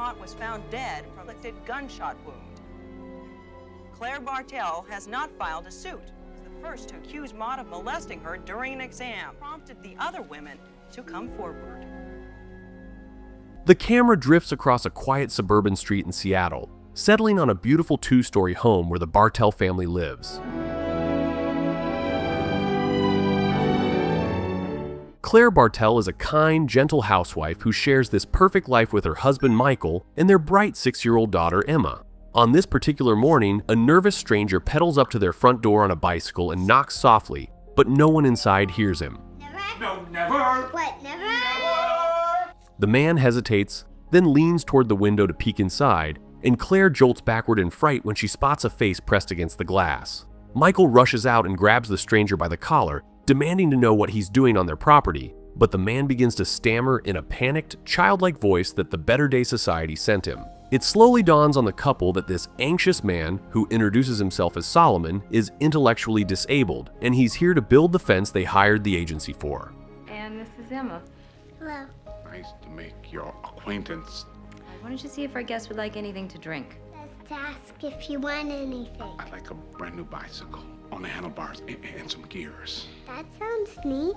Mott was found dead from an inflicted gunshot wound. Claire Bartel has not filed a suit. She's the first to accuse Mott of molesting her during an exam, prompted the other women to come forward. The camera drifts across a quiet suburban street in Seattle, settling on a beautiful two-story home where the Bartel family lives. Claire Bartel is a kind, gentle housewife who shares this perfect life with her husband Michael and their bright 6-year-old daughter Emma. On this particular morning, a nervous stranger pedals up to their front door on a bicycle and knocks softly, but no one inside hears him. Never? No, never! What, never? Never! The man hesitates, then leans toward the window to peek inside, and Claire jolts backward in fright when she spots a face pressed against the glass. Michael rushes out and grabs the stranger by the collar, demanding to know what he's doing on their property, but the man begins to stammer in a panicked, childlike voice that the Better Day Society sent him. It slowly dawns on the couple that this anxious man, who introduces himself as Solomon, is intellectually disabled, and he's here to build the fence they hired the agency for. And this is Emma. Hello. Nice to make your acquaintance. Why don't you see if our guest would like anything to drink? Just ask if you want anything. I'd like a brand new bicycle on the handlebars and some gears. That sounds neat.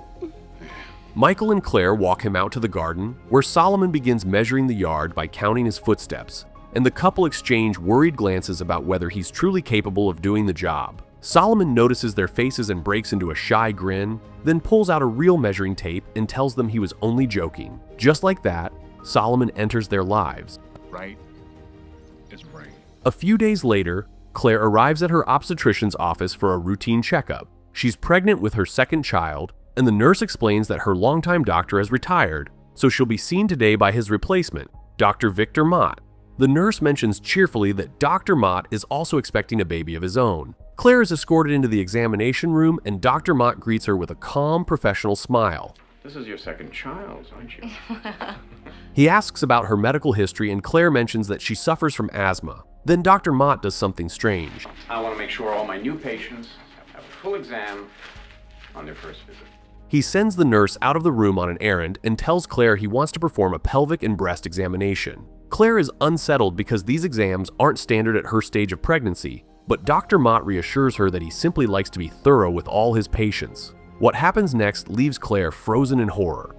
Michael and Claire walk him out to the garden, where Solomon begins measuring the yard by counting his footsteps, and the couple exchange worried glances about whether he's truly capable of doing the job. Solomon notices their faces and breaks into a shy grin, then pulls out a real measuring tape and tells them he was only joking. Just like that, Solomon enters their lives. Right is right. A few days later, Claire arrives at her obstetrician's office for a routine checkup. She's pregnant with her second child, and the nurse explains that her longtime doctor has retired, so she'll be seen today by his replacement, Dr. Victor Mott. The nurse mentions cheerfully that Dr. Mott is also expecting a baby of his own. Claire is escorted into the examination room, and Dr. Mott greets her with a calm, professional smile. This is your second child, aren't you? He asks about her medical history, and Claire mentions that she suffers from asthma. Then Dr. Mott does something strange. I want to make sure all my new patients have a full exam on their first visit. He sends the nurse out of the room on an errand and tells Claire he wants to perform a pelvic and breast examination. Claire is unsettled because these exams aren't standard at her stage of pregnancy, but Dr. Mott reassures her that he simply likes to be thorough with all his patients. What happens next leaves Claire frozen in horror.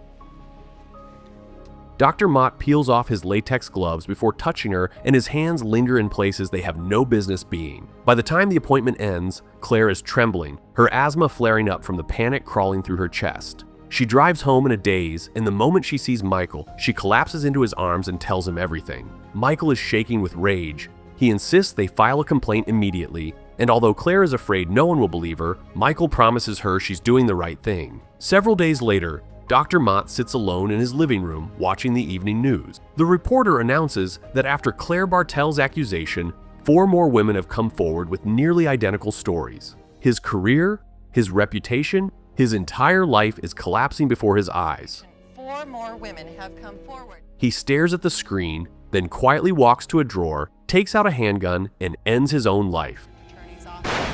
Dr. Mott peels off his latex gloves before touching her, and his hands linger in places they have no business being. By the time the appointment ends, Claire is trembling, her asthma flaring up from the panic crawling through her chest. She drives home in a daze, and the moment she sees Michael, she collapses into his arms and tells him everything. Michael is shaking with rage. He insists they file a complaint immediately, and although Claire is afraid no one will believe her, Michael promises her she's doing the right thing. Several days later, Dr. Mott sits alone in his living room watching the evening news. The reporter announces that after Claire Bartel's accusation, 4 more women have come forward with nearly identical stories. His career, his reputation, his entire life is collapsing before his eyes. 4 more women have come forward. He stares at the screen, then quietly walks to a drawer, takes out a handgun, and ends his own life. Attorney's office.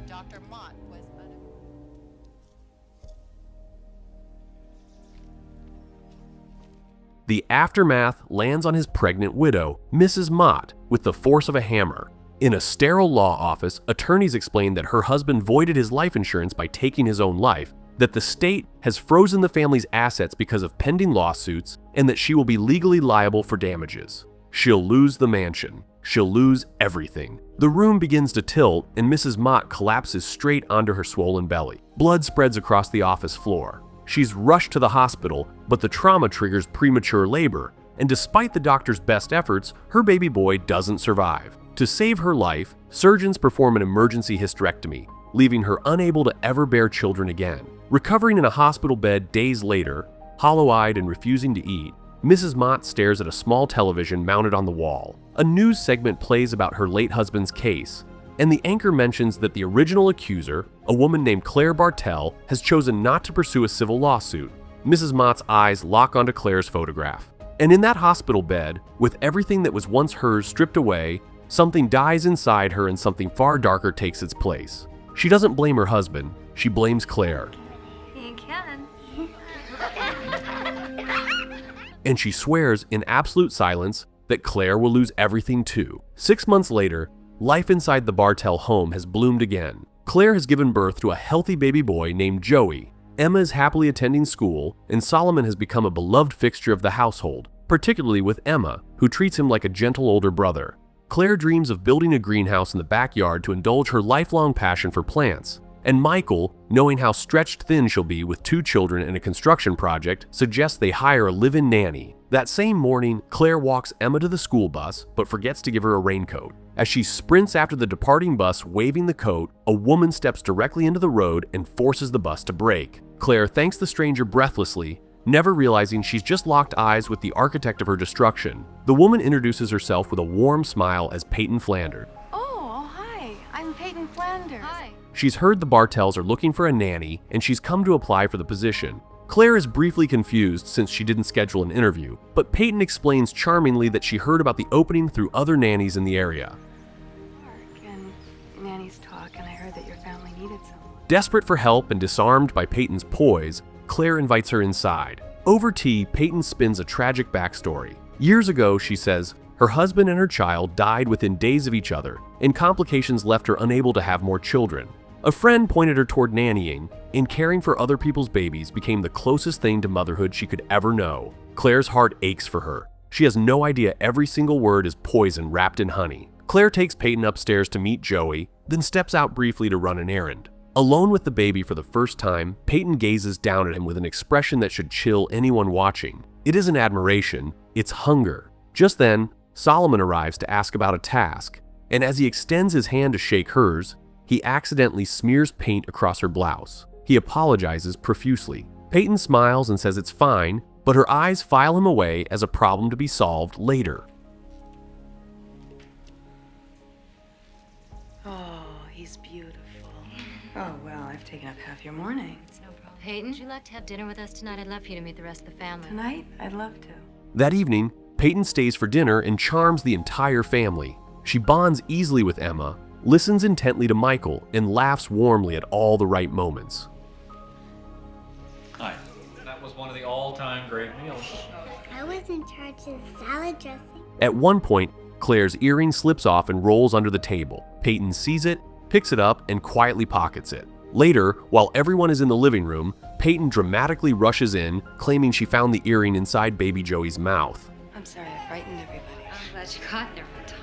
Dr. Mott was The aftermath lands on his pregnant widow, Mrs. Mott, with the force of a hammer. In a sterile law office, attorneys explain that her husband voided his life insurance by taking his own life, that the state has frozen the family's assets because of pending lawsuits, and that she will be legally liable for damages. She'll lose the mansion. She'll lose everything. The room begins to tilt, and Mrs. Mott collapses straight onto her swollen belly. Blood spreads across the office floor. She's rushed to the hospital, but the trauma triggers premature labor, and despite the doctor's best efforts, her baby boy doesn't survive. To save her life, surgeons perform an emergency hysterectomy, leaving her unable to ever bear children again. Recovering in a hospital bed days later, hollow-eyed and refusing to eat, Mrs. Mott stares at a small television mounted on the wall. A news segment plays about her late husband's case, and the anchor mentions that the original accuser, a woman named Claire Bartel, has chosen not to pursue a civil lawsuit. Mrs. Mott's eyes lock onto Claire's photograph. And in that hospital bed, with everything that was once hers stripped away, something dies inside her and something far darker takes its place. She doesn't blame her husband, she blames Claire. You can. And she swears in absolute silence that Claire will lose everything too. 6 months later, life inside the Bartel home has bloomed again. Claire has given birth to a healthy baby boy named Joey. Emma is happily attending school, and Solomon has become a beloved fixture of the household, particularly with Emma, who treats him like a gentle older brother. Claire dreams of building a greenhouse in the backyard to indulge her lifelong passion for plants. And Michael, knowing how stretched thin she'll be with 2 children and a construction project, suggests they hire a live-in nanny. That same morning, Claire walks Emma to the school bus, but forgets to give her a raincoat. As she sprints after the departing bus waving the coat, a woman steps directly into the road and forces the bus to brake. Claire thanks the stranger breathlessly, never realizing she's just locked eyes with the architect of her destruction. The woman introduces herself with a warm smile as Peyton Flanders. Oh, hi. I'm Peyton Flanders. Hi. She's heard the Bartels are looking for a nanny, and she's come to apply for the position. Claire is briefly confused since she didn't schedule an interview, but Peyton explains charmingly that she heard about the opening through other nannies in the area. And nannies talk, and I heard that your family needed someone. Desperate for help and disarmed by Peyton's poise, Claire invites her inside. Over tea, Peyton spins a tragic backstory. Years ago, she says, her husband and her child died within days of each other, and complications left her unable to have more children. A friend pointed her toward nannying, and caring for other people's babies became the closest thing to motherhood she could ever know. Claire's heart aches for her. She has no idea every single word is poison wrapped in honey. Claire takes Peyton upstairs to meet Joey, then steps out briefly to run an errand. Alone with the baby for the first time, Peyton gazes down at him with an expression that should chill anyone watching. It isn't admiration, it's hunger. Just then, Solomon arrives to ask about a task, and as he extends his hand to shake hers, he accidentally smears paint across her blouse. He apologizes profusely. Peyton smiles and says it's fine, but her eyes file him away as a problem to be solved later. Oh, he's beautiful. Oh, well, I've taken up half your morning. It's no problem. Peyton, would you like to have dinner with us tonight? I'd love for you to meet the rest of the family. Tonight? I'd love to. That evening, Peyton stays for dinner and charms the entire family. She bonds easily with Emma, listens intently to Michael, and laughs warmly at all the right moments. Hi. That was one of the all-time great meals. I was in charge of salad dressing. At one point, Claire's earring slips off and rolls under the table. Peyton sees it, picks it up, and quietly pockets it. Later, while everyone is in the living room, Peyton dramatically rushes in, claiming she found the earring inside baby Joey's mouth. I'm sorry I frightened everybody. I'm glad you got there for time.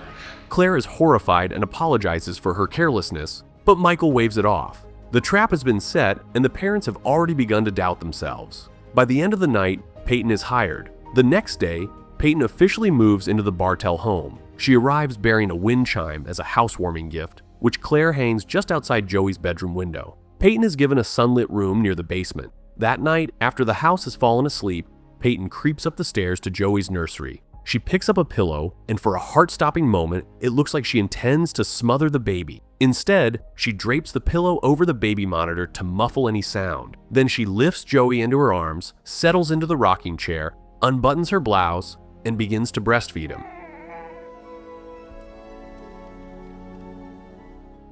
Claire is horrified and apologizes for her carelessness, but Michael waves it off. The trap has been set, and the parents have already begun to doubt themselves. By the end of the night, Peyton is hired. The next day, Peyton officially moves into the Bartel home. She arrives bearing a wind chime as a housewarming gift, which Claire hangs just outside Joey's bedroom window. Peyton is given a sunlit room near the basement. That night, after the house has fallen asleep, Peyton creeps up the stairs to Joey's nursery. She picks up a pillow, and for a heart-stopping moment, it looks like she intends to smother the baby. Instead, she drapes the pillow over the baby monitor to muffle any sound. Then she lifts Joey into her arms, settles into the rocking chair, unbuttons her blouse, and begins to breastfeed him.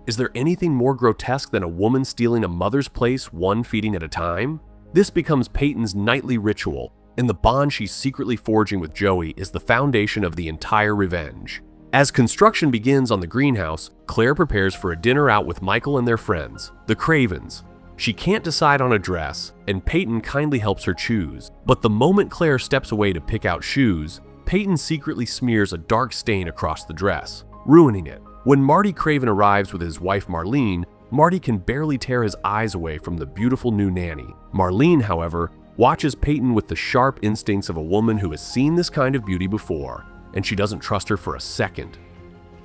Is there anything more grotesque than a woman stealing a mother's place one feeding at a time? This becomes Peyton's nightly ritual, and the bond she's secretly forging with Joey is the foundation of the entire revenge. As construction begins on the greenhouse, Claire prepares for a dinner out with Michael and their friends, the Cravens. She can't decide on a dress, and Peyton kindly helps her choose. But the moment Claire steps away to pick out shoes, Peyton secretly smears a dark stain across the dress, ruining it. When Marty Craven arrives with his wife Marlene, Marty can barely tear his eyes away from the beautiful new nanny. Marlene, however, watches Peyton with the sharp instincts of a woman who has seen this kind of beauty before, and she doesn't trust her for a second.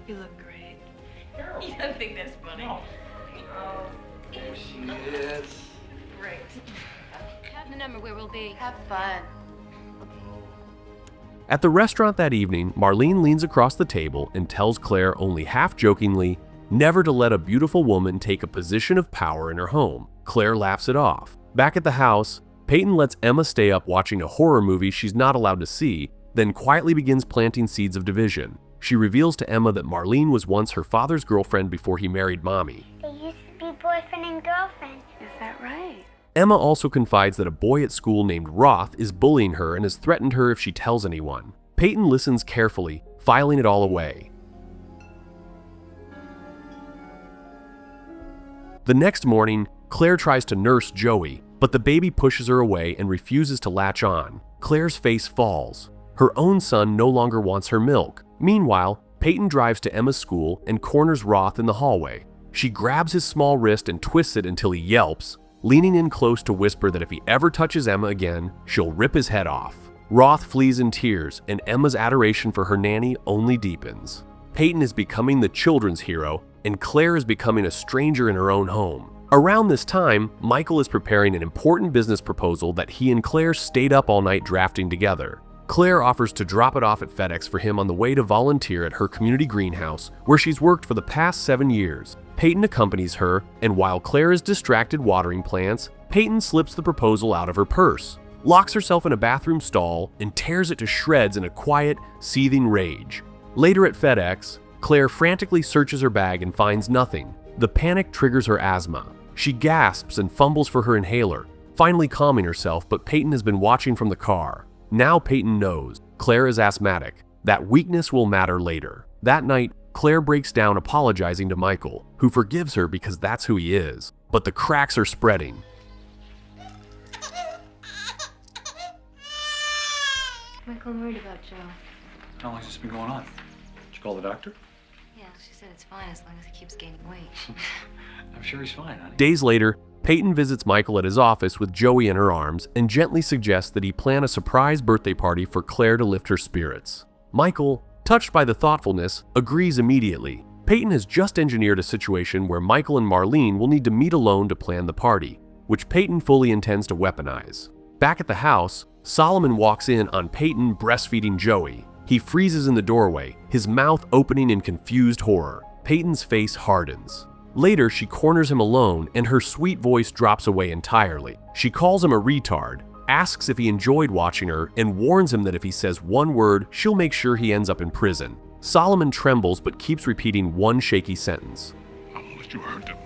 You look great. You don't think that's funny? No. Oh, There she is. great. Have the number where we'll be. Have fun. At the restaurant that evening, Marlene leans across the table and tells Claire only half-jokingly never to let a beautiful woman take a position of power in her home. Claire laughs it off. Back at the house, Peyton lets Emma stay up watching a horror movie she's not allowed to see, then quietly begins planting seeds of division. She reveals to Emma that Marlene was once her father's girlfriend before he married Mommy. They used to be boyfriend and girlfriend. Is that right? Emma also confides that a boy at school named Roth is bullying her and has threatened her if she tells anyone. Peyton listens carefully, filing it all away. The next morning, Claire tries to nurse Joey, but the baby pushes her away and refuses to latch on. Claire's face falls. Her own son no longer wants her milk. Meanwhile, Peyton drives to Emma's school and corners Roth in the hallway. She grabs his small wrist and twists it until he yelps, leaning in close to whisper that if he ever touches Emma again, she'll rip his head off. Roth flees in tears, and Emma's adoration for her nanny only deepens. Peyton is becoming the children's hero, and Claire is becoming a stranger in her own home. Around this time, Michael is preparing an important business proposal that he and Claire stayed up all night drafting together. Claire offers to drop it off at FedEx for him on the way to volunteer at her community greenhouse, where she's worked for the past 7 years. Peyton accompanies her, and while Claire is distracted watering plants, Peyton slips the proposal out of her purse, locks herself in a bathroom stall, and tears it to shreds in a quiet, seething rage. Later at FedEx, Claire frantically searches her bag and finds nothing. The panic triggers her asthma. She gasps and fumbles for her inhaler, finally calming herself, but Peyton has been watching from the car. Now Peyton knows Claire is asthmatic. That weakness will matter later. That night, Claire breaks down apologizing to Michael, who forgives her because that's who he is. But the cracks are spreading. Michael, I'm worried about Joe. How long's this been going on? Did you call the doctor? Yeah, she said it's fine as long as he keeps gaining weight. I'm sure he's fine, honey. Days later, Peyton visits Michael at his office with Joey in her arms and gently suggests that he plan a surprise birthday party for Claire to lift her spirits. Michael, touched by the thoughtfulness, agrees immediately. Peyton has just engineered a situation where Michael and Marlene will need to meet alone to plan the party, which Peyton fully intends to weaponize. Back at the house, Solomon walks in on Peyton breastfeeding Joey. He freezes in the doorway, his mouth opening in confused horror. Peyton's face hardens. Later, she corners him alone, and her sweet voice drops away entirely. She calls him a retard, asks if he enjoyed watching her, and warns him that if he says one word, she'll make sure he ends up in prison. Solomon trembles but keeps repeating one shaky sentence. I won't let you hurt them.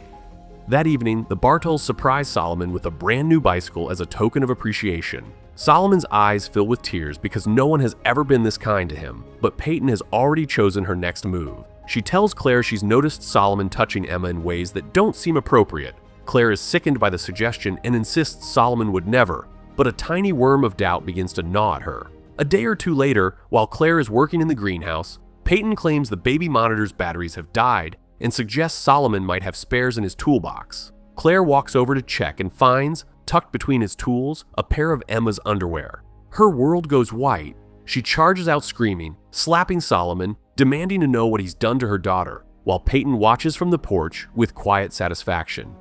That evening, the Bartels surprise Solomon with a brand new bicycle as a token of appreciation. Solomon's eyes fill with tears because no one has ever been this kind to him, but Peyton has already chosen her next move. She tells Claire she's noticed Solomon touching Emma in ways that don't seem appropriate. Claire is sickened by the suggestion and insists Solomon would never, but a tiny worm of doubt begins to gnaw at her. A day or two later, while Claire is working in the greenhouse, Peyton claims the baby monitor's batteries have died and suggests Solomon might have spares in his toolbox. Claire walks over to check and finds, tucked between his tools, a pair of Emma's underwear. Her world goes white. She charges out screaming, slapping Solomon, demanding to know what he's done to her daughter, while Peyton watches from the porch with quiet satisfaction.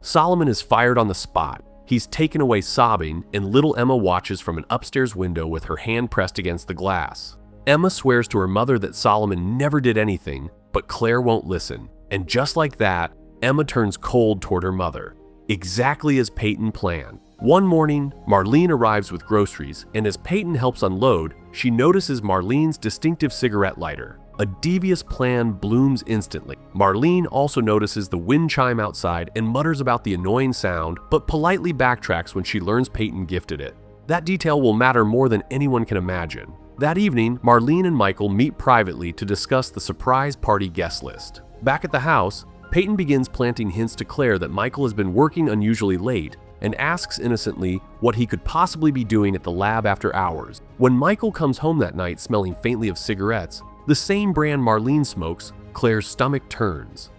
Solomon is fired on the spot. He's taken away sobbing, and little Emma watches from an upstairs window with her hand pressed against the glass. Emma swears to her mother that Solomon never did anything, but Claire won't listen. And just like that, Emma turns cold toward her mother, exactly as Peyton planned. One morning, Marlene arrives with groceries, and as Peyton helps unload, she notices Marlene's distinctive cigarette lighter. A devious plan blooms instantly. Marlene also notices the wind chime outside and mutters about the annoying sound, but politely backtracks when she learns Peyton gifted it. That detail will matter more than anyone can imagine. That evening, Marlene and Michael meet privately to discuss the surprise party guest list. Back at the house, Peyton begins planting hints to Claire that Michael has been working unusually late and asks innocently what he could possibly be doing at the lab after hours. When Michael comes home that night smelling faintly of cigarettes, the same brand Marlene smokes, Claire's stomach turns.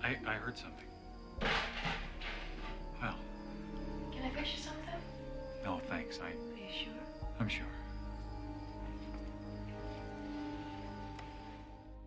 I heard something. Well, Can I fix you something? no thanks. Are you sure? I'm sure.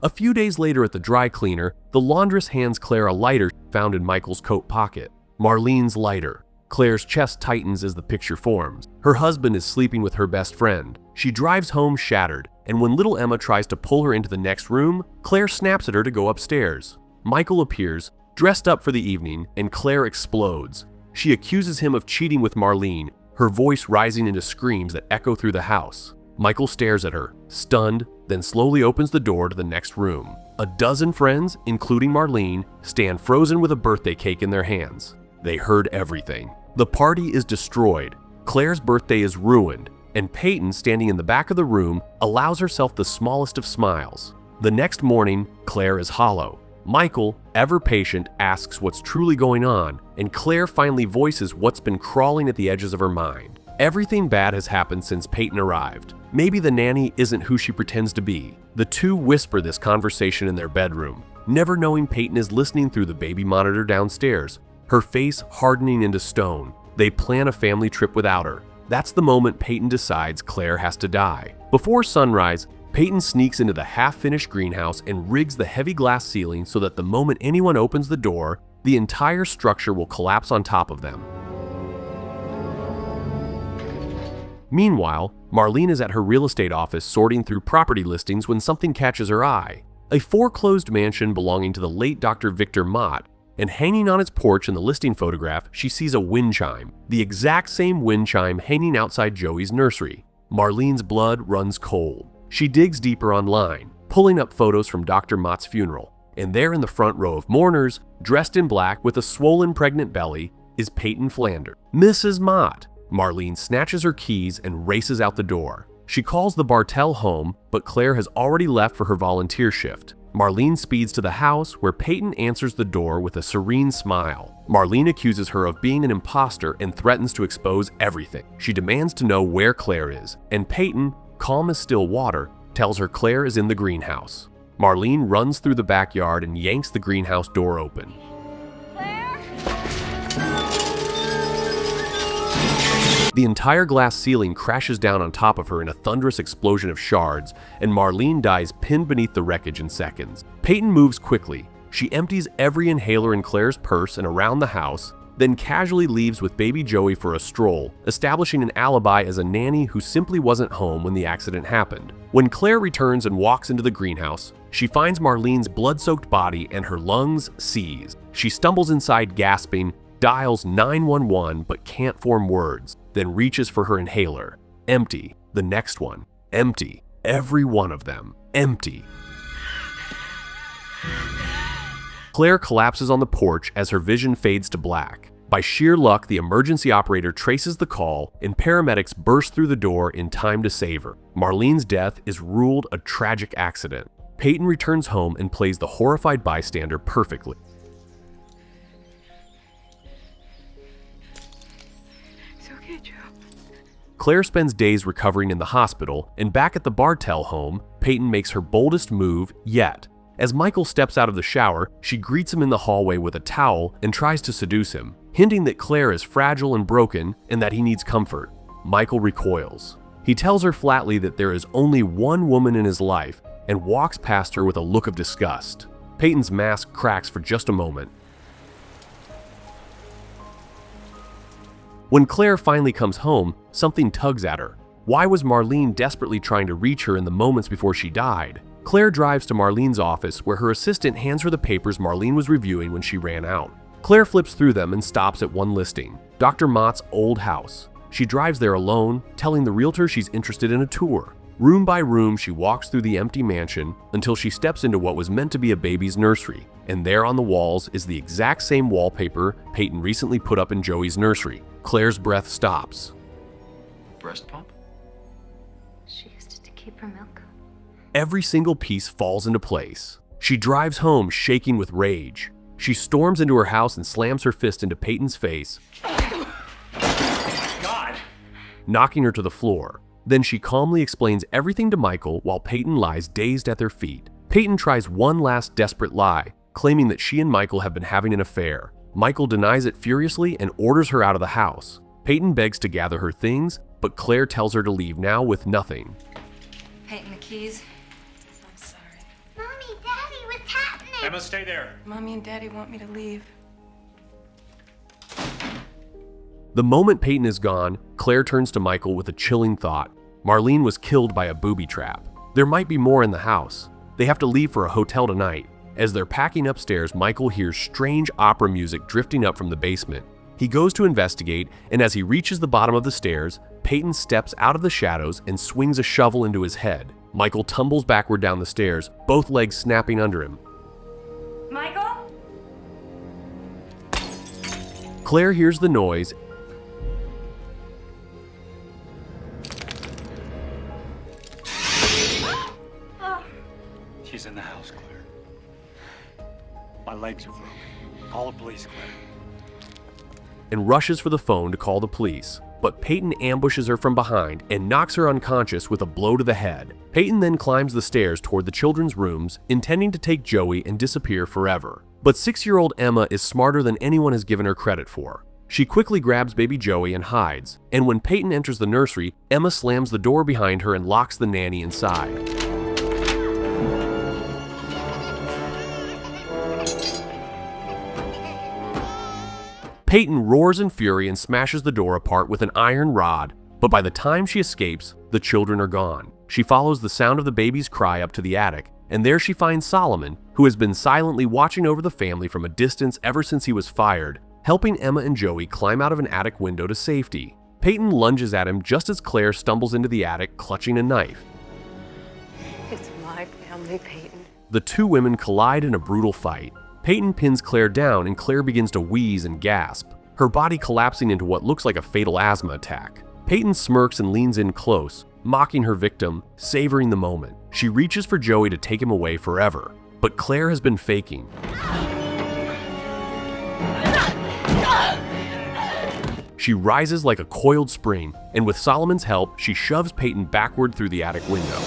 A few days later at the dry cleaner, the laundress hands Claire a lighter found in Michael's coat pocket. Marlene's lighter. Claire's chest tightens as the picture forms. Her husband is sleeping with her best friend. She drives home shattered, and when little Emma tries to pull her into the next room, Claire snaps at her to go upstairs. Michael appears, dressed up for the evening, and Claire explodes. She accuses him of cheating with Marlene. her voice rising into screams that echo through the house. Michael stares at her, stunned, then slowly opens the door to the next room. A dozen friends, including Marlene, stand frozen with a birthday cake in their hands. They heard everything. The party is destroyed. Claire's birthday is ruined, and Peyton, standing in the back of the room, allows herself the smallest of smiles. The next morning, Claire is hollow. Michael, ever patient, asks what's truly going on, and Claire finally voices what's been crawling at the edges of her mind. Everything bad has happened since Peyton arrived. Maybe the nanny isn't who she pretends to be. The two whisper this conversation in their bedroom, never knowing Peyton is listening through the baby monitor downstairs, her face hardening into stone. They plan a family trip without her. That's the moment Peyton decides Claire has to die. Before sunrise, Peyton sneaks into the half-finished greenhouse and rigs the heavy glass ceiling so that the moment anyone opens the door, the entire structure will collapse on top of them. Meanwhile, Marlene is at her real estate office sorting through property listings when something catches her eye. A foreclosed mansion belonging to the late Dr. Victor Mott, and hanging on its porch in the listing photograph, she sees a wind chime, the exact same wind chime hanging outside Joey's nursery. Marlene's blood runs cold. She digs deeper online, pulling up photos from Dr. Mott's funeral, and there in the front row of mourners, dressed in black with a swollen pregnant belly, is Peyton Flanders. Mrs. Mott. Marlene snatches her keys and races out the door. She calls the Bartel home, but Claire has already left for her volunteer shift. Marlene speeds to the house, where Peyton answers the door with a serene smile. Marlene accuses her of being an imposter and threatens to expose everything. She demands to know where Claire is, and Peyton, calm as still water, tells her Claire is in the greenhouse. Marlene runs through the backyard and yanks the greenhouse door open. The entire glass ceiling crashes down on top of her in a thunderous explosion of shards, and Marlene dies pinned beneath the wreckage in seconds. Peyton moves quickly. She empties every inhaler in Claire's purse and around the house, then casually leaves with baby Joey for a stroll, establishing an alibi as a nanny who simply wasn't home when the accident happened. When Claire returns and walks into the greenhouse, she finds Marlene's blood-soaked body and her lungs seized. She stumbles inside gasping, dials 911 but can't form words, then reaches for her inhaler. Empty. The next one. Empty. Every one of them. Empty. Claire collapses on the porch as her vision fades to black. By sheer luck, the emergency operator traces the call, and paramedics burst through the door in time to save her. Marlene's death is ruled a tragic accident. Peyton returns home and plays the horrified bystander perfectly. Claire spends days recovering in the hospital, and back at the Bartel home, Peyton makes her boldest move yet. As Michael steps out of the shower, she greets him in the hallway with a towel and tries to seduce him, hinting that Claire is fragile and broken and that he needs comfort. Michael recoils. He tells her flatly that there is only one woman in his life and walks past her with a look of disgust. Peyton's mask cracks for just a moment. When Claire finally comes home, something tugs at her. Why was Marlene desperately trying to reach her in the moments before she died? Claire drives to Marlene's office, where her assistant hands her the papers Marlene was reviewing when she ran out. Claire flips through them and stops at one listing, Dr. Mott's old house. She drives there alone, telling the realtor she's interested in a tour. Room by room, she walks through the empty mansion until she steps into what was meant to be a baby's nursery, and there on the walls is the exact same wallpaper Peyton recently put up in Joey's nursery. Claire's breath stops. Breast pump? She used it to keep her milk. Every single piece falls into place. She drives home shaking with rage. She storms into her house and slams her fist into Peyton's face, God! knocking her to the floor. Then she calmly explains everything to Michael while Peyton lies dazed at their feet. Peyton tries one last desperate lie, claiming that she and Michael have been having an affair. Michael denies it furiously and orders her out of the house. Peyton begs to gather her things, but Claire tells her to leave now with nothing. Peyton, the keys. I'm sorry. Mommy, Daddy, what's happening? Emma, stay there. Mommy and Daddy want me to leave. The moment Peyton is gone, Claire turns to Michael with a chilling thought. Marlene was killed by a booby trap. There might be more in the house. They have to leave for a hotel tonight. As they're packing upstairs, Michael hears strange opera music drifting up from the basement. He goes to investigate, and as he reaches the bottom of the stairs, Peyton steps out of the shadows and swings a shovel into his head. Michael tumbles backward down the stairs, both legs snapping under him. Michael? Claire hears the noise. She's in the house, Claire. My legs are broken. Call the police, Claire. And rushes for the phone to call the police. But Peyton ambushes her from behind and knocks her unconscious with a blow to the head. Peyton then climbs the stairs toward the children's rooms, intending to take Joey and disappear forever. But 6-year-old Emma is smarter than anyone has given her credit for. She quickly grabs baby Joey and hides, and when Peyton enters the nursery, Emma slams the door behind her and locks the nanny inside. Peyton roars in fury and smashes the door apart with an iron rod, but by the time she escapes, the children are gone. She follows the sound of the baby's cry up to the attic, and there she finds Solomon, who has been silently watching over the family from a distance ever since he was fired, helping Emma and Joey climb out of an attic window to safety. Peyton lunges at him just as Claire stumbles into the attic clutching a knife. It's my family, Peyton. The two women collide in a brutal fight. Peyton pins Claire down and Claire begins to wheeze and gasp, her body collapsing into what looks like a fatal asthma attack. Peyton smirks and leans in close, mocking her victim, savoring the moment. She reaches for Joey to take him away forever, but Claire has been faking. She rises like a coiled spring, and with Solomon's help, she shoves Peyton backward through the attic window.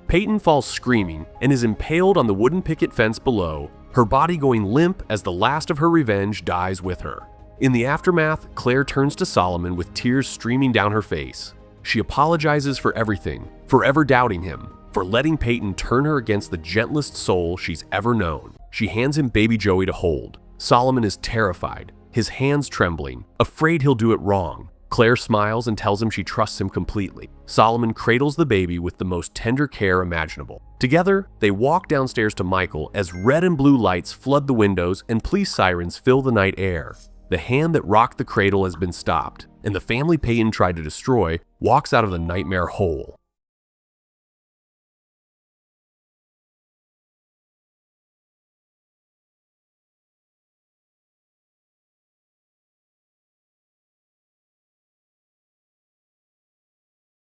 Peyton falls screaming and is impaled on the wooden picket fence below, her body going limp as the last of her revenge dies with her. In the aftermath, Claire turns to Solomon with tears streaming down her face. She apologizes for everything, for ever doubting him, for letting Peyton turn her against the gentlest soul she's ever known. She hands him baby Joey to hold. Solomon is terrified, his hands trembling, afraid he'll do it wrong. Claire smiles and tells him she trusts him completely. Solomon cradles the baby with the most tender care imaginable. Together, they walk downstairs to Michael as red and blue lights flood the windows and police sirens fill the night air. The hand that rocked the cradle has been stopped, and the family Peyton tried to destroy walks out of the nightmare whole.